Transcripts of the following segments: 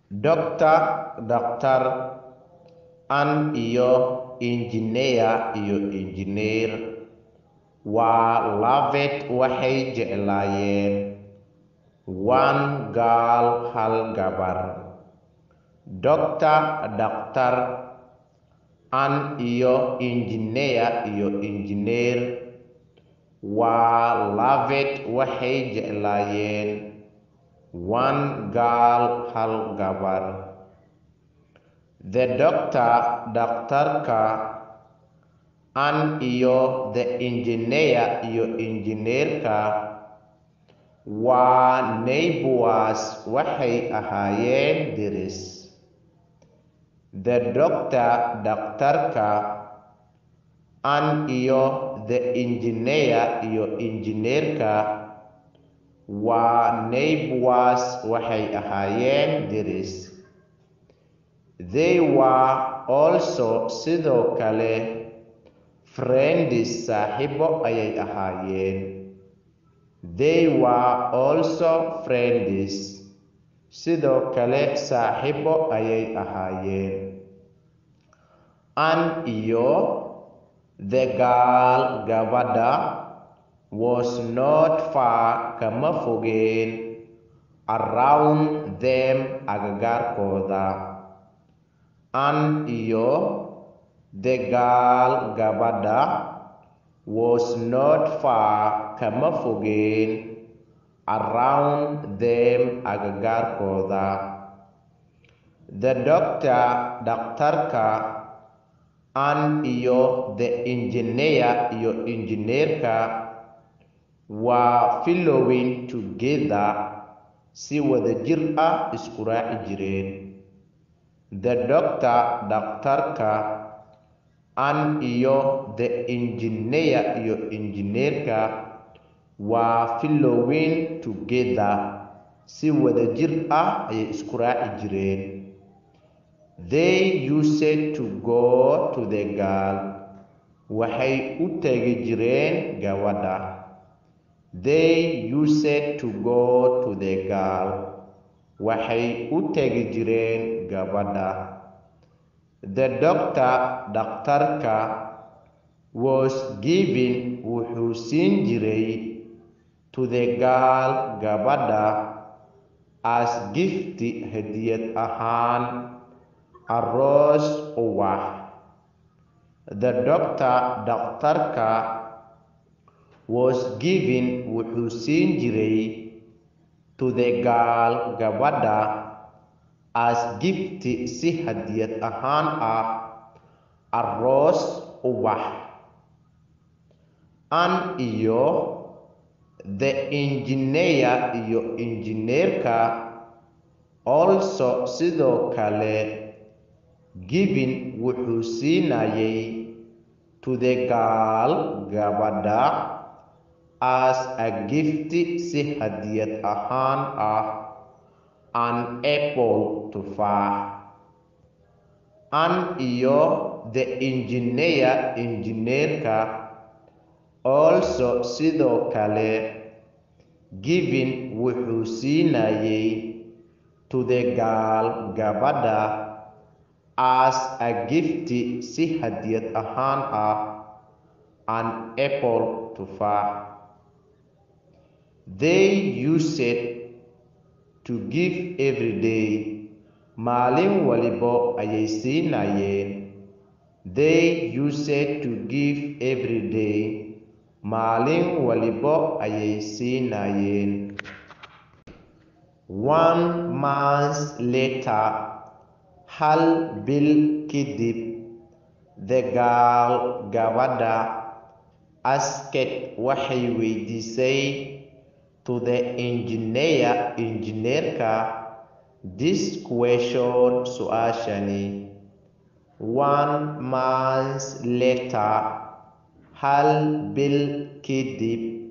Doctor, doctor, an iyo engineer waa labed waxay jeclaayeen one girl hal gabar. Doctor, doctor, an iyo engineer waa labed waxay jeclaayeen one girl hal gabar. The doctor, daktarka, an iyo the engineerka waa neighbors waxay ahaayeen deris. The doctor, daktarka, an iyo the engineerka waa neighbors waxay ahaayeen deris. They were also sidoo kale friends saaxiibo ayay ahaayeen. They were also friends sidoo kale saaxiibo ayay ahaayeen. An iyo the girl gabadha was not far kama fogeen around them agagaarkooda. An iyo the girl gabadha was not far kama fogeen around them agagaarkooda. The doctor, daktarka, an iyo the engineerka waa following together si wadajir ah isku raaci jireen. The doctor, daktarka, an iyo the engineerka waa following together si wadajir ah ayay isku raaci jireen. They used to go to the girl waxay u tagi jireen gabadha. They used to go to the girl waxay u tagi jireen gabadha. The doctor, daktarka, was giving wuxuu siin jiray to the girl gabadha as gift hadiyad ahaan a rose ubax. The doctor, daktarka, was giving wuxuu siin jiray to the girl gabadha as gift si hadiyad ahaan ah a rose ubax. An iyo the engineerka also sidoo kale giving wuxuu siinayay to the girl gabadha as a gift si hadiyad ahaan ah an apple tufaax. An iyo the engineerka also sidoo kale giving wuxuu siinayay to the girl gabadha as a gift si hadiyad ahaan ah an apple tufaax. They used to give every day maalin walibo ayay siinayeen. They used to give every day maalin walibo ayay siinayeen. 1 month later hal bil kadib the girl gabadha asked waxay weydiisay to the engineerka this question su'aashani. 1 month later hal bil kadib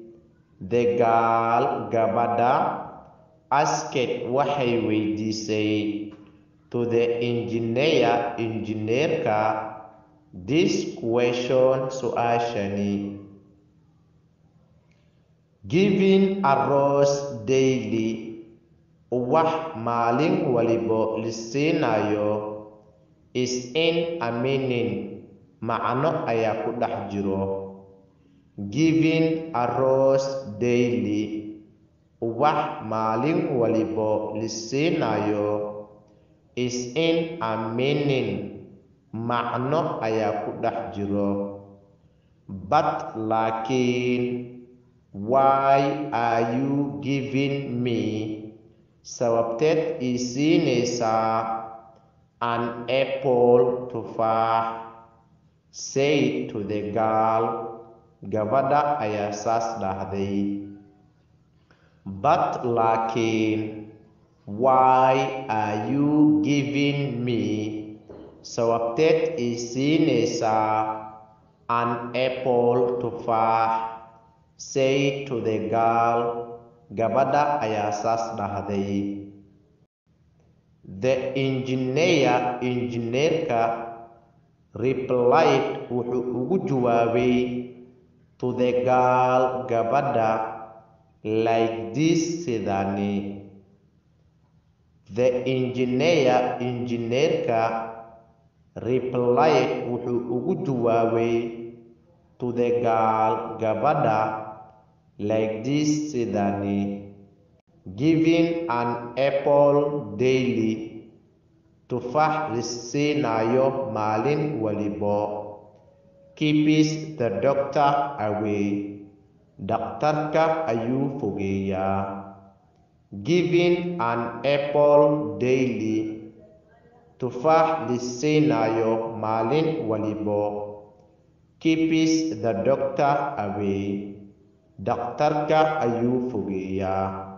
the girl gabadha asked waxay weydiisay to the engineerka this question su'aashani. Giving a rose daily wax maalin waliba lisiinayo is in a meaning macno ayaa ku dhex jiro. Giving a rose daily, wax maalin waliba lisiinayo is in a meaning macno ayaa ku dhex jiro. But laakiin, why are you giving me, sababteed ii siinaysaa an apple tufaax, said to the girl, gabadha ayaa saas dhahday. But laakiin, why are you giving me, sababteed ii siinaysaa an apple tufaax, said to the girl, gabadha ayaa saas dhahday. The engineer, injineerka, replied, wuxuu ugu jawaabay, to the girl, gabadha, like this, sidani. The engineer, injineerka, replied, wuxuu ugu jawaabay, to the girl, gabadha, like this, sidani. Giving an apple daily, tufaax lisiinayo maalin waliba, keeps the doctor away, dhakhtarka ayuu fogeeyaa. Giving an apple daily, tufaax lisiinayo maalin waliba, keeps the doctor away, dhakhtarka ayuu fogeeyaa.